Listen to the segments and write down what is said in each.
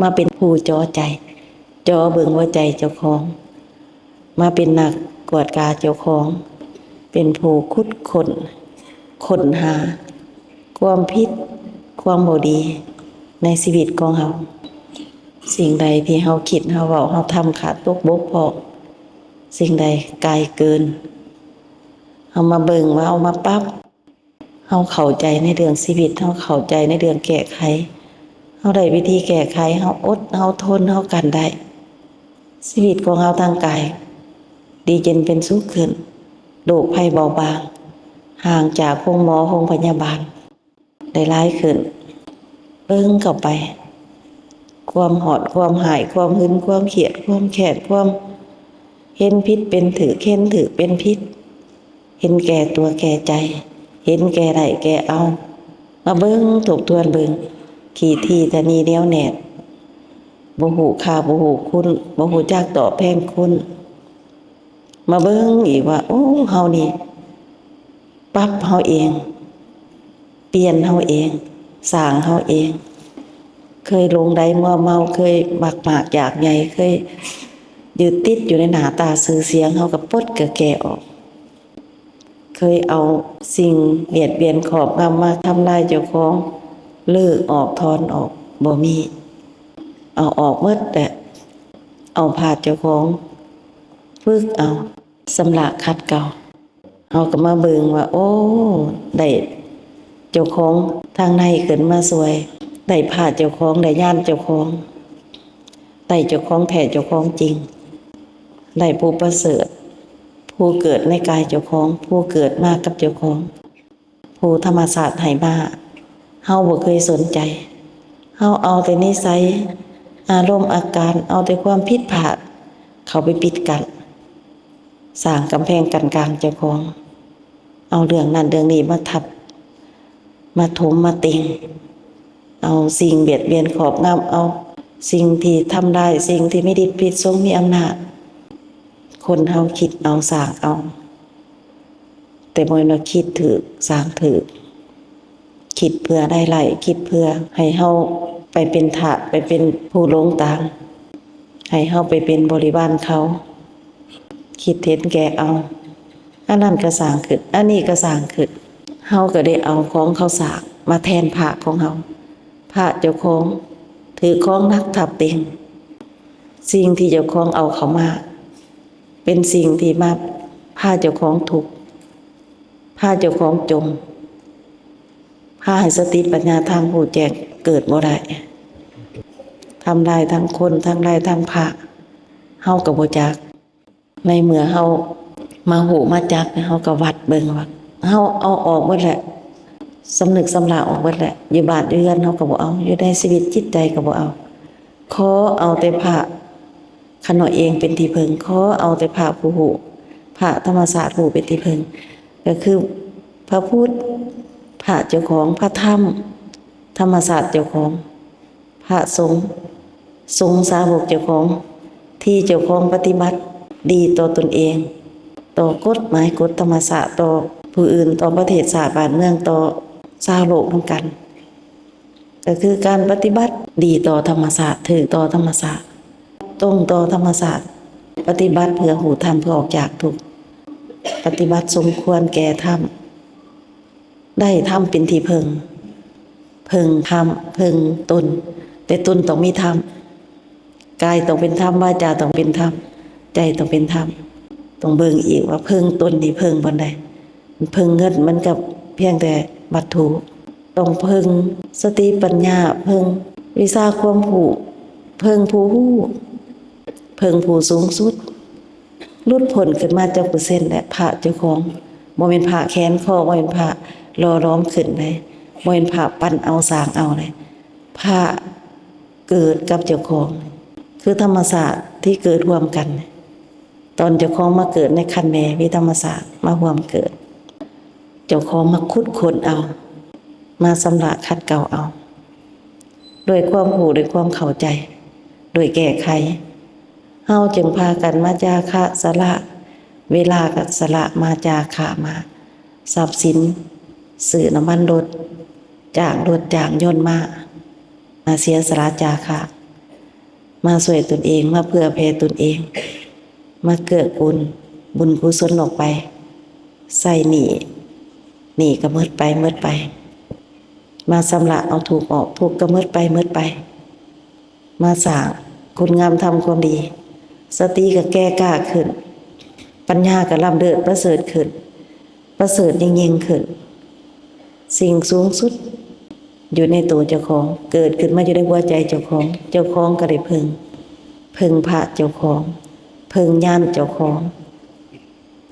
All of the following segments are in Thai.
มาเป็นผู้จ่อใจจ่อเบิ่งว่าใจเจ้าของมาเป็นนักกวดกาเจ้าของเป็นผู้คุดค้นหาความผิดความบ่ดีในชีวิตของเฮาสิ่งใดที่เฮาคิดเฮาเว้าเฮาทำขาดตกบกพร่องสิ่งใดไกลเกินเฮามาเบิ่งว่าเอามาปรับเฮาเข้าใจในเรื่องชีวิตเฮาเข้าใจในเรื่องแก้ไขเฮาได้วิธีแก้ไขเฮาอดเฮาทนเฮากันได้ชีวิตของเฮาทางกายดีเย็นเป็นสุขขึ้นโรคภัยเบาบางห่างจากโรงหมอโรงพยาบาลได้หลายขึ้นเบิ่งเข้าไปความหดความหายความหึงความเครียดความแค้นความเห็นผิดเป็นถือเห็นถือเป็นผิดเห็นแก่ตัวแก่ใจเห็นแก่ได้แก่เอามาเบิ่งทบทวนเบิ่งขี้ที่ตะนีแนวแน่บ่ฮู้ค่าบ่ฮู้คุณบ่ฮู้จักตอบแทนคุณมาเบิ่งอีกว่าโอ้เฮานี่ปรับเฮาเองเปลี่ยนเฮาเองสร้างเฮาเองเคยลงใดมัวเมาเคยบักหมากอยากใหญ่เคยยึดติดอยู่ในหน้าตาชื่อเสียงเฮาก็ปลดก็แก่ออกเคยเอาสิ่งเบียดเบียนครอบงำมาทำลายเจ้าของเลิกออกถอนออกบ่มีเอาออกหมดแต่เอาผาดเจ้าของฝึกเอาสำระขัดเกลาเฮาก็มาเบิ่งว่าโอ้ได้เจ้าของทางในขึ้นมาสวยได้ผาดเจ้าของได้ญาณเจ้าของได้เจ้าของแท้เจ้าของจริงได้ผู้ประเสริฐผู้เกิดในกายเจ้าของผู้เกิดมากับเจ้าของผู้ธรรมศาสตร์ให้มาเฮาบ่เคยสนใจเฮาเอาแต่นิสัยอารมณ์อาการเอาแต่ความผิดพลาดเข้าไปปิดกั้นสร้างกำแพงกั้นกลางเจ้าของเอาเรื่องนั้นเรื่องนี้มาทับมาถมมาติงเอาสิ่งเบียดเบียนครอบงำเอาสิ่งที่ทำได้สิ่งที่ไม่ดีผิดทรงมีอำนาจคนเฮาคิดเอาสร้างเอาแต่บ่แม่นคิดถูกสร้างถูกคิดเพื่อได้ไล่คิดเพื่อให้เฮาไปเป็นทาสไปเป็นผู้หลงตามให้เฮาไปเป็นบริวารเขาคิดเห็นแก่เอาอันนั้นก็สร้างขึ้นอันนี้ก็สร้างขึ้นเฮาก็ได้เอาของเขาสร้างมาแทนพระของเฮาพระเจ้าของถือของนักทับเต็งสิ่งที่เจ้าของเอาเข้ามาเป็นสิ่งที่มาพาเจ้าของทุกข์พาเจ้าของจมพาให้สติปัญญาธรรมหูแจ้งเกิดบ่ได้ทำลายทั้งคนทั้งลายทั้งพระเฮาก็บ่จักในเมื่อเฮามาหูมาจักเฮาก็วัดเบิ่งว่าเฮาเอาออกหมดแหละสำนึกสำราญออกหมดแหละอยู่บ้านเรือนเฮาก็บ่เอาอยู่ในชีวิตจิตใจก็บ่เอาขอเอาแต่พระขณะเองเป็นที่พึ่งขอเอาแต่พระผู้หูพระธรรมศาสตร์ผู้เป็นที่พึ่งก็คือพระพุทธพระเจ้าของพระธรรมธรรมศาสตร์เจ้าของพระสงฆ์สงฆ์สาวกเจ้าของที่เจ้าของปฏิบัติดีต่อตนเองต่อกฎหมายกฎธรรมศาสตร์ต่อผู้อื่นต่อประเทศชาติบ้านเมืองต่อชาวโลกทั้งกันก็คือการปฏิบัติดีต่อธรรมศาสตร์ถือต่อธรรมศาสตร์ตรงต่อธรรมศาสตร์ปฏิบัติเพื่อหูธรรมเพื่อออกจากทุกข์ปฏิบัติสมควรแก่ธรรมได้ธรรมเป็นที่พึ่งธรรมพึ่งตนแต่ตนต้องมีธรรมกายต้องเป็นธรรมวาจาต้องเป็นธรรมใจต้องเป็นธรรมต้องเบิ่งอีกว่าพึ่งตนนี่พึ่งบ่ได้พึ่งเงินมันกับเพียงแต่วัตถุต้องพึ่งสติปัญญาพึ่งวิชาความรู้พึ่งผู้รู้พึ่งผู้สูงสุดหลุดพ้นขึ้นมาจากเปอร์เซ็นต์และพระเจ้าของบ่แม่นพระแขนคอบ่แม่นพระรอล้อมขึ้นได้บ่แม่นพระปั้นเอาสร้างเอาได้พระเกิดกับเจ้าของคือธรรมศาสตร์ที่เกิดร่วมกันตอนเจ้าของมาเกิดในคันแม่มีธรรมศาสตร์มาร่วมเกิดเจ้าของมาคุดค้นเอามาสำระขัดเกลาเอาด้วยความรู้ด้วยความเข้าใจด้วยแก้ไขเฮาจึงพากันมาจาคะสละเวลาก็สละมาจาคะมาทรัพย์สินซื้อน้ำมันรถจ้างรถจ้างยนต์มาเสียสละจาคะ มาช่วยตนเองมาเพื่อแผ่ตนเอง มาเกื้อกูลบุญกุศลออกไปใส่หนี้ก็หมดไป มาชำระเอาทุกข์ออกทุกข์ก็หมดไป มาสร้างคุณงามทำความดีสติก็แก้กล้าขึ้นปัญญาก็ล้ำเลิศประเสริฐขึ้นประเสริฐยิ่งขึ้นสิ่งสูงสุดอยู่ในตัวเจ้าของเกิดขึ้นมาอยู่ในหัวใจเจ้าของก็ได้พึงพระเจ้าของพึงญาณเจ้าของ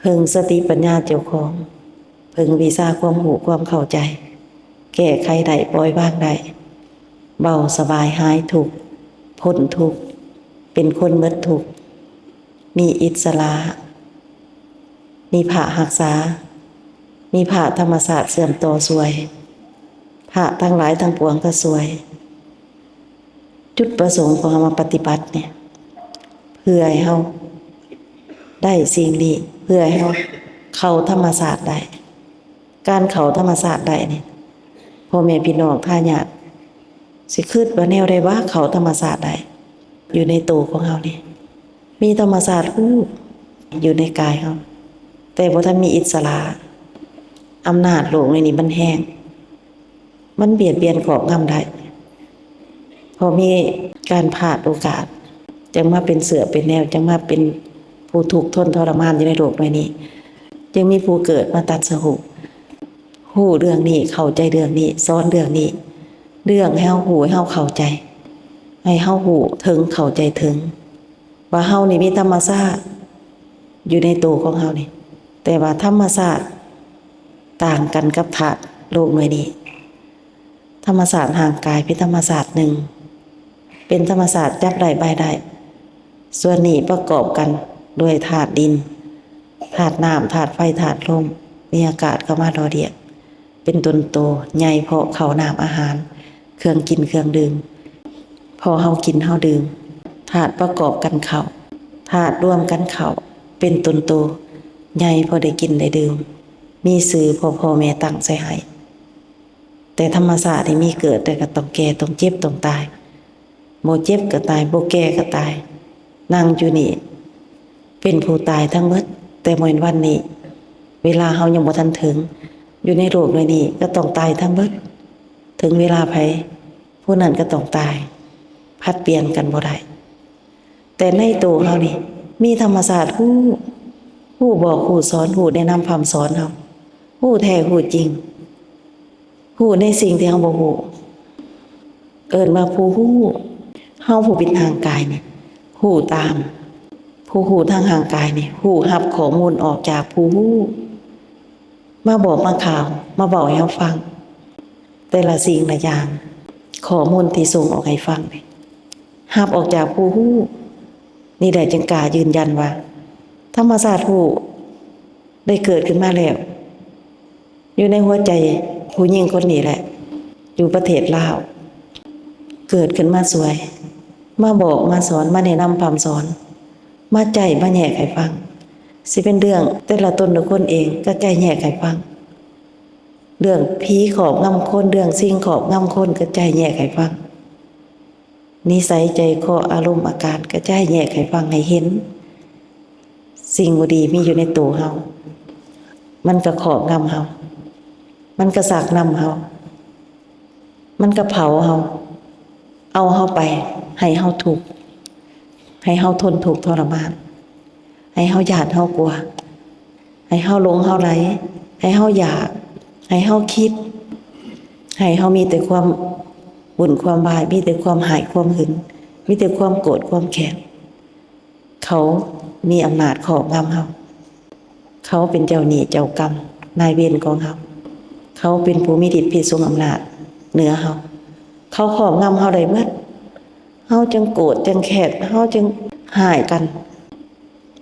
พึงสติปัญญาเจ้าของพึงวิชาความรู้ความเข้าใจแก้ไขได้ปล่อยวางได้เบาสบายหายทุกข์พ้นทุกข์เป็นคนหมดทุกข์มีอิสระมีพระรักษามีพระธรรมศาสตร์เสื่อมต่อสวยพระทั้งหลายทั้งปวงก็สวยจุดประสงค์ของเรามาปฏิบัติเนี่ยเพื่อให้เราได้สิ่งนี้เพื่อให้เราเข้าธรรมศาสตร์ได้การเข้าธรรมศาสตร์ได้เนี่ยพ่อแม่พี่น้องท่าญาติสิคิดว่าแนวใดว่าเข้าธรรมศาสตร์ได้อยู่ในตัวของเรานี่มีธรรมศาสตร์อยู่ในกายเราแต่บ่ทันมีอิสระอำนาจโลกในนี้มันแห้งมันเบียดเบียนครอบงำได้พอมีการพลาดโอกาสจึงมาเป็นเสือเป็นแนวจึงมาเป็นผู้ถูกทนทรมานอยู่ในโลกใบนี้จึงมีผู้เกิดมาตัดสหูหูเรื่องนี้เข้าใจเรื่องนี้สอนเรื่องนี้เรื่องให้เฮาหูให้เฮาเข้าใจให้เฮาหูถึงเข้าใจถึงว่าเฮานี่มีธรรมชาติอยู่ในตัวของเฮานี่แต่ว่าธรรมชาติต่างกันกับธาตุโลกใบนี้ธรรมศาสตร์ห่างกายเป็นธรรมศาสตร์หนึ่งเป็นธรรมศาสตร์จับได้ใบได้ส่วนนี้ประกอบกันด้วยธาตุดินธาตุน้ำธาตุไฟธาตุลมมีอากาศเข้ามารอเดียกเป็นตนโตใหญ่เพราะข้าวน้ำอาหารเครื่องกินเครื่องดื่มพอเฮากินเฮาดื่มธาตุประกอบกันเข้าธาตุร่วมกันเข้าเป็นตนโตใหญ่พอได้กินได้ดื่มมีสื่อพ่อแม่ตั้งใส่ให้แต่ธรรมศาสตร์ที่มีเกิดแต่ก็ต้องแก่ต้องเจ็บต้องตายบ่เจ็บก็ตายบ่แก่ก็ตายนั่งอยู่นี่เป็นผู้ตายทั้งหมดแต่บ่เห็นวันนี้เวลาเฮายังบ่ทันถึงอยู่ในโลกเลยนี่ก็ต้องตายทั้งหมดถึงเวลาไผผู้นั้นก็ต้องตายพัดเปลี่ยนกันบ่ได้แต่ในตัวเฮานี่มีธรรมศาสตร์ผู้บอกผู้สอนผู้แนะนำคำสอนเฮาผู้แท้ผู้จริงผู้ในสิ่งที่เฮาบ่ฮู้เอิ้นว่าผู้ฮู้เฮาผู้เป็นทางกายนี่ฮู้ตามผู้ฮู้ทางห่างกายนี่ฮู้รับข้อมูลออกจากผู้ฮู้มาบอกมาข่าวมาบอกให้เฮาฟังแต่ละสิ่งละอย่างข้อมูลที่ส่งออกให้ฟังนี่รับออกจากผู้ฮู้นี่ได้จึงกล้ายืนยันว่าธรรมศาสตร์ฮู้ได้เกิดขึ้นมาแล้วอยู่ในหัวใจผู้หญิงคนนี้แหละอยู่ประเทศลาวเกิดขึ้นมาสวยมาบอกมาสอนมาแนะนำคำสอนมาใจมาแยกให้ฟังสิเป็นเรื่องแต่ละตนทุกคนเองก็ใจแยกให้ฟังเรื่องผีขอบงำคนเรื่องสิ่งขอบงำคนก็ใจแยกให้ฟังนิสัยใจคออารมณ์อาการก็ใจแยกให้ฟังให้เห็นสิ่งบ่ดีมีอยู่ในตัวเฮามันก็ขอบงำเฮามันก็สากนำเฮามันก็เผาเฮาเอาเฮาไปให้เฮาทุกข์ให้เฮาทนทุกข์ทรมานให้เฮาหยาดเฮากลัวให้เฮาหลงเฮาไหลให้เฮาอยากให้เฮาคิดให้เฮามีแต่ความวุ่นความวายมีแต่ความหายความหึงมีแต่ความโกรธความแค้นเขามีอำนาจครอบงำเฮาเขาเป็นเจ้าหนี้เจ้ากรรมนายเวรของเฮาเขาเป็นผู้มีฤทธิ์พิทรงอำนาจเหนือเฮาเขาครอบงำเฮาได้เบิดเฮาจึงโกรธจึงแค้นเฮาจึงหายกัน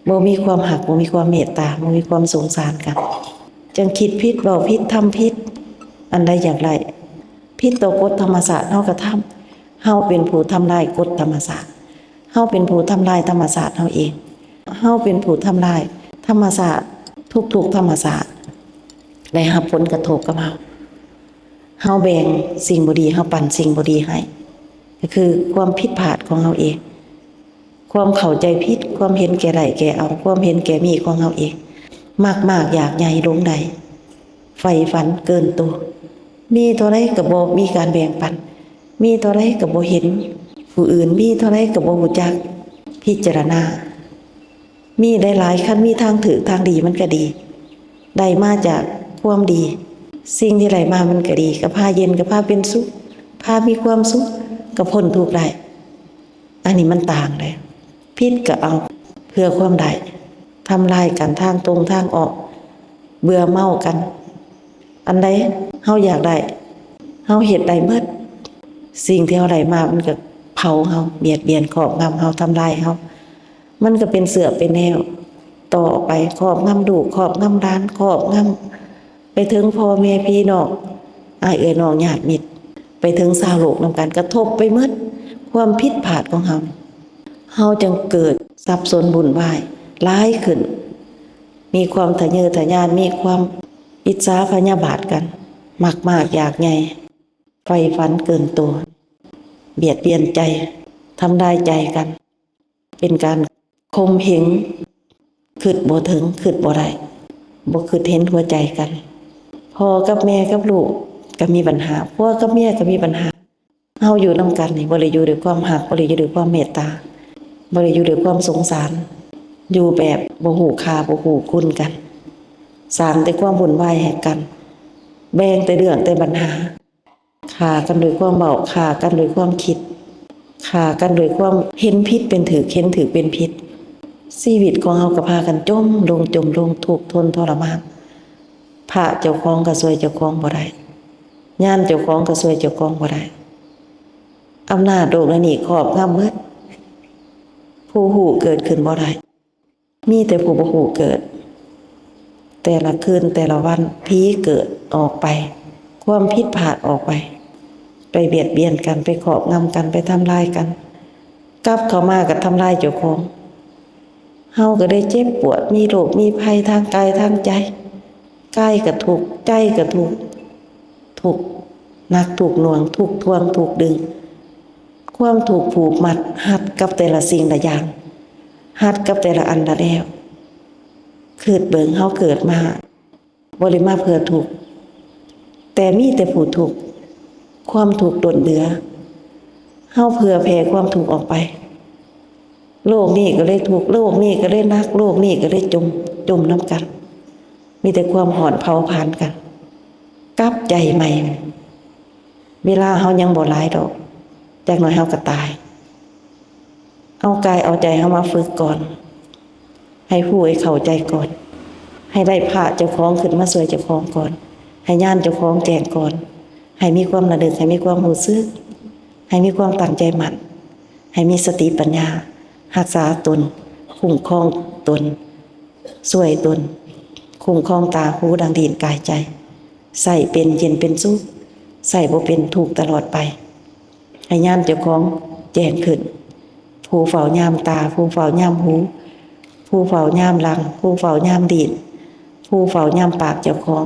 บ่มีความหักบ่มีความเมตตาบ่มีความสงสารกันจึงคิดผิดเว้าผิดทำผิดอันใดอย่างไรผิดต่อกฎธรรมศาสตร์เฮาก็ทำเฮาเป็นผู้ทำลายกฎธรรมศาสตร์เฮาเป็นผู้ทำลายธรรมศาสตร์เฮาเองเฮาเป็นผู้ทำลายธรรมศาสตร์ทุกๆธรรมศาสตร์ได้รับผลกระทบกับเฮาแบ่งสิ่งบ่ดีเฮาปั่นสิ่งบ่ดีให้ก็คือความผิดพลาดของเฮาเอง ความเข้าใจผิดความเห็นแก่ได้แก่เอาความเห็นแก่มีของเฮาเองมากๆอยากใหญ่ลงใดใฝ่ฝันเกินตัวมีเท่าไรก็บ่มีการแบ่งปันมีเท่าไรก็บ่เห็นผู้อื่นมีเท่าไรก็บ่รู้จักพิจารณามีได้หลายคันมีทางถูกทางดีมันก็ดีได้มาจากความดีสิ่งที่ไหลมามันก็ดีก็พาเย็นก็พาเป็นสุขพามีความสุขก็พ้นทุกข์ได้อันนี้มันต่างเลยผิดก็เอาเพื่อความได้ทำลายกันทางตรงทางออกเบื่อเมากันอันใดเฮาอยากได้เฮาเฮ็ดได้หมดสิ่งที่เฮาได้มามันก็เผาเฮาเบียดเบียนครอบงำเฮาทำลายเฮามันก็เป็นเสือเป็นแนวต่อไปครอบงำลูกครอบงำร้านครอบงำไปถึงพ่อแม่พี่น้องอ้ายเอ๋ยน้องญาติมิตรไปถึงชาวโลกนำกันกระทบไปหมดความผิดพลาดของเฮาจึงเกิดสับสนวุ่นวายหลายขึ้นมีความทะเยอทะยานมีความอิจฉาพยาบาทกันมากๆอยากใหญ่ใฝ่ฝันเกินตัวเบียดเบียนใจทำลายใจกันเป็นการข่มเหงคิดบ่ถึงคิดบ่ได้บ่คิดเห็นหัวใจกันพ่อกับแม่กับลูกก็มีปัญหาพ่อกับแม่ก็มีปัญหาเฮาอยู่นำกันนี่บ่ได้อยู่ด้วยความรักบ่ได้อยู่ด้วยความเมตตาบ่ได้อยู่ด้วยความสงสารอยู่แบบบ่ฮู้ค่าบ่ฮู้คุณกันสร้างแต่ความวุ่นวายให้กันแบ่งแต่เรื่องแต่ปัญหาฆ่ากันด้วยความเว้าฆ่ากันด้วยความคิดฆ่ากันด้วยความเห็นผิดเป็นถูกเห็นถูกเป็นผิดชีวิตของเฮาก็พากันจมลงทุกข์ทนทรมานพระเจ้าของก็ช่วยเจ้าของบ่ได้ญาณเจ้าของก็ช่วยเจ้าของบ่ได้อำนาจโลกนี้ครอบงำหมดผู้ฮู้เกิดขึ้นบ่ได้มีแต่ผู้บ่ฮู้เกิดแต่ละคืนแต่ละวันผีเกิดออกไปความผิดพลาดออกไปเบียดเบียนกันไปครอบงำกันไปทำลายกันกลับเข้ามาก็ทำลายเจ้าของเฮาก็ได้เจ็บปวดมีโรคมีภัยทางกายทางใจกายก็ทุกข์ใจก็ทุกข์หนักถูกหน่วงถูกทวงถูกดึงความถูกผูกมัดหัดกับแต่ละสิ่งละอย่างหัดกับแต่ละอันละแล้วคือเบิ่งเฮาเกิดมาบ่ได้มาเพื่อทุกข์แต่มีแต่ผู้ทุกข์ความทุกข์ดนเดือเฮาเผื่อแผ่ความทุกข์ออกไปโลกนี้ก็เลยทุกข์โลกนี้ก็เลยหนักโลกนี้ก็เลยจมน้ำกันมีแต่ความหอนเผาผลาญกันกลับใจใหม่เวลาเฮายังบ่หลายดอกจักหน่อยเฮาก็ตายเอากายเอาใจเฮามาฝึกก่อนให้ผู้ให้เข้าใจก่อนให้ได้พระเจ้าของขึ้นมาช่วยเจ้าของก่อนให้ญาณเจ้าของแจ้งก่อนให้มีความระลึกให้มีความรู้สึกให้มีความตั้งใจมั่นให้มีสติปัญญารักษาตนคุ้มครองตนช่วยตนคุ้มครองตาหูดังดินกายใจใส่เป็นเย็นเป็นสุขใส่บ่เป็นทุกข์ตลอดไปให้ญาณเจ้าของแจ้งขึ้นผู้เฝ้ายามตาผู้เฝ้ายามหูผู้เฝ้ายามหลังผู้เฝ้ายามดินผู้เฝ้ายามปากเจ้าของ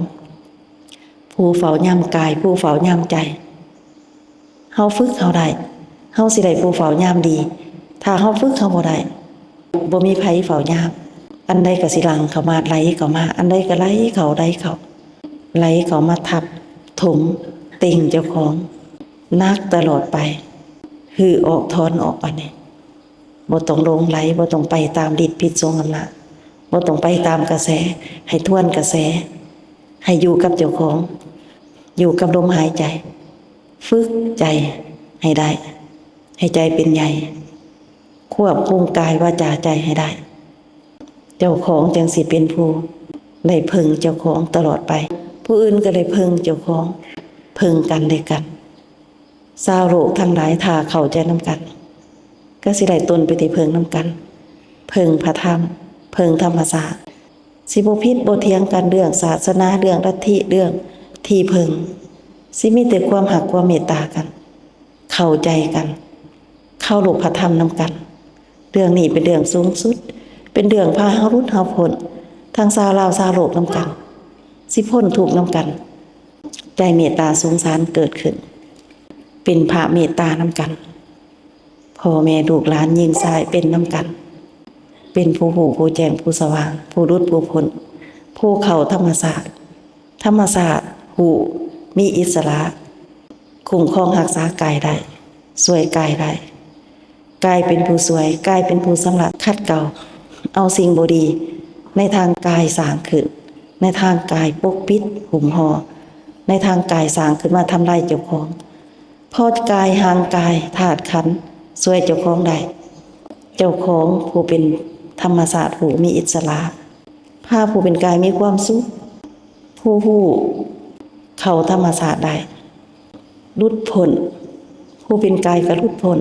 ผู้เฝ้ายามกายผู้เฝ้ายามใจเฮาฝึกเฮาได้เฮาสิได้ผู้เฝ้ายามดีถ้าเฮาฝึกเฮาบ่ได้บ่มีไผเฝ้ายามอันใดก็สิหลังเข้ามาไหลเข้ามาอันใดก็ไหลเข้าไหลเข้ามาทับถมติ่งเจ้าของนักตลอดไปหือออกถอนออกอันนี้บ่ต้องลงไหลบ่ต้องไปตามฤทธิ์พิษสงอำนาจบ่ต้องไปตามกระแสให้ทวนกระแสให้อยู่กับเจ้าของอยู่กับลมหายใจฝึกใจให้ได้ให้ใจเป็นใหญ่ควบคุมกายวาจาใจให้ได้เจ้าของจึงสิเป็นผู้ได้พึงเจ้าของตลอดไปผู้อื่นก็ได้พึงเจ้าของพึงกันได้กันชาวโลกทั้งหลายถ้าเข้าใจนำกันก็สิได้ตนไปที่พึงนำกันพึงพระธรรมพึงธรรมศาสตร์สิบ่ผิดบ่เถียงกันเรื่องศาสนาเรื่องลัทธิเรื่องที่พึงสิมีแต่ความหักความเมตตากันเข้าใจกันเข้าหลบพระธรรมนำกันเรื่องนี้เป็นเรื่องสูงสุดเป็นเรื่องพาเฮารุดเฮาพ้นทางชาวลาวชาวโลกนำกันสิพ้นทุกข์นำกันใจเมตตาสงสารเกิดขึ้นเป็นพระเมตตานำกัน พ่อแม่ลูกหลานหญิงชายเป็นน้ำกัน เป็นผู้หูผู้แจ้งผู้สว่างผู้รุดผู้พ้นผู้เข้าธรรมศาสตร์หูมีอิสระคุ้มครองรักษากายได้สวยกายได้กายเป็นผู้สวยกายเป็นผู้สำลัดคัดเก่าเอาสิ่งบ่ดีในทางกายสร้างขึ้นในทางกายปกปิดหุ่มห่อในทางกายสร้างขึ้นมาทำลายเจ้าของพอกายห่างกายธาตุขันธ์สวยเจ้าของได้เจ้าของผู้เป็นธรรมศาสตร์ผู้มีอิสระพาผู้เป็นกายมีความสุขผู้เข้าธรรมศาสตร์ได้หลุดพ้นผู้เป็นกายก็หลุดพ้น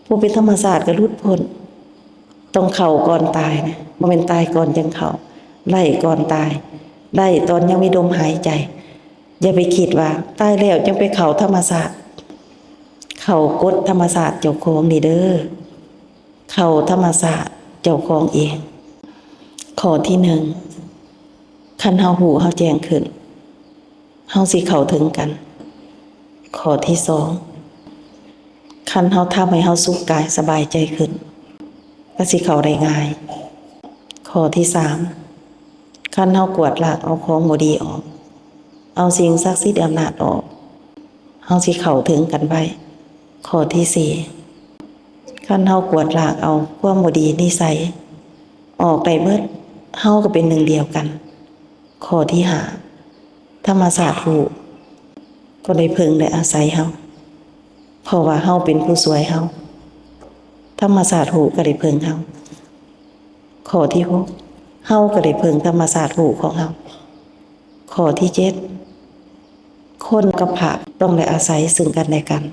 ผู้เป็นธรรมศาสตร์ก็หลุดพ้นต้องเข้าก่อนตายนะบ่แม่นตายก่อนจังเข้าไล่ก่อนตายไล่ตอนยังมีลมหายใจอย่าไปคิดว่าตายแล้วจังไปเข้าธรรมศาสตร์เข้ากฎธรรมศาสตร์เจ้าของนี่เด้อเข้าธรรมศาสตร์เจ้าของเองข้อที่1คันเฮาหูเฮาแจ้งขึ้นเฮาสิเข้าถึงกันข้อที่2คันเฮาทำให้เฮาสุขกายสบายใจขึ้นก็สิเข้าได้ง่ายข้อที่3คันเฮากวาดล้างเอาของบ่ดีออกเอาสิ่งศักดิ์สิทธิ์อำนาจออกเฮาสิเข้าถึงกันไว้ข้อที่4คันเฮากวาดล้างเอาความบ่ดีนิสัยออกได้เบิดเฮาก็เป็นหนึ่งเดียวกันข้อที่5ธรรมศาสตร์รู้ก็ได้พึงได้อาศัยเฮาเพราะว่าเฮาเป็นผู้สวยเฮาธรรมศาสตร์รู้ก็ได้พึงเฮาข้อที่6เฮาก็ได้พึงธรรมศาสตร์รู้ของเฮาข้อที่7คนกับพระต้องได้อาศัยซึ่งกันและกัน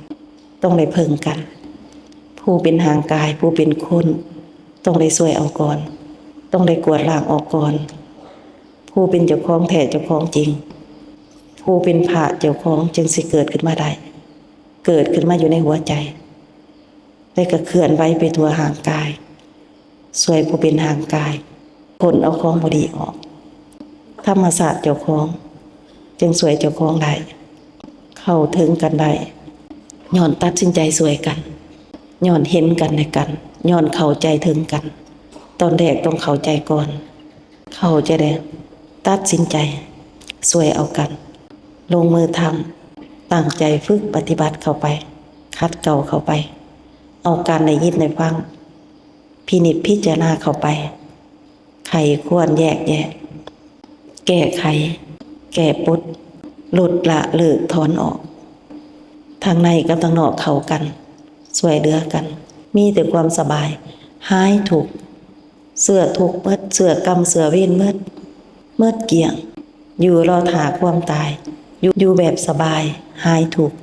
ต้องได้พึงกันผู้เป็นห่างกายผู้เป็นคนต้องได้ช่วยเอาก่อนต้องได้กวาดล้างออกก่อนผู้เป็นเจ้าของแท้เจ้าของจริงผู้เป็นพระเจ้าของจึงสิเกิดขึ้นมาได้เกิดขึ้นมาอยู่ในหัวใจได้ก็เคลื่อนไหวไปทั่วห่างกายช่วยผู้เป็นห่างกายพ้นเอาของบ่ดีออกธรรมศาสตร์เจ้าของจึงช่วยเจ้าของได้เข้าถึงกันได้ย้อนตัดสินใจช่วยกันย้อนเห็นกันในกันย้อนเข้าใจถึงกันตอนแรกต้องเข้าใจก่อนเข้าใจได้ตัดสินใจช่วยเอากันลงมือทำตั้งใจฝึกปฏิบัติเข้าไปคัดเก่าเข้าไปเอาการในยินในฟังพินิจพิจารณาเข้าไปใครควรแยกแยะแก้ไขแก้ปลดลดละเลิกถอนออกทางในกับทางนอกเข้ากันช่วยเหลือกันมีแต่ความสบายหายทุกข์เสื้อทุกข์เมิดเสื้อกรรมเสื้อเวรเมิดเกี่ยงอยู่รอถาความตายอยู่แบบสบายหายทุกข์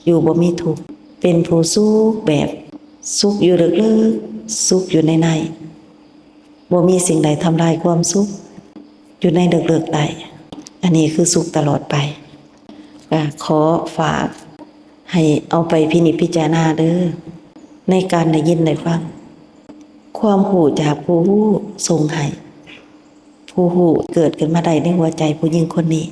อยู่บ่มีทุกข์เป็นผู้สุขแบบสุขอยู่ลึกๆสุขอยู่ในบ่มีสิ่งใดทำลายความสุขอยู่ในลึกๆได้อันนี้คือสุขตลอดไปขอฝากให้เอาไปพินิจพิจารณาเด้อในการได้ยินได้ฟังความหูจากผู้รู้ทรงให้ผู้หูเกิดขึ้นมาได้ในหัวใจผู้หญิงคนนี้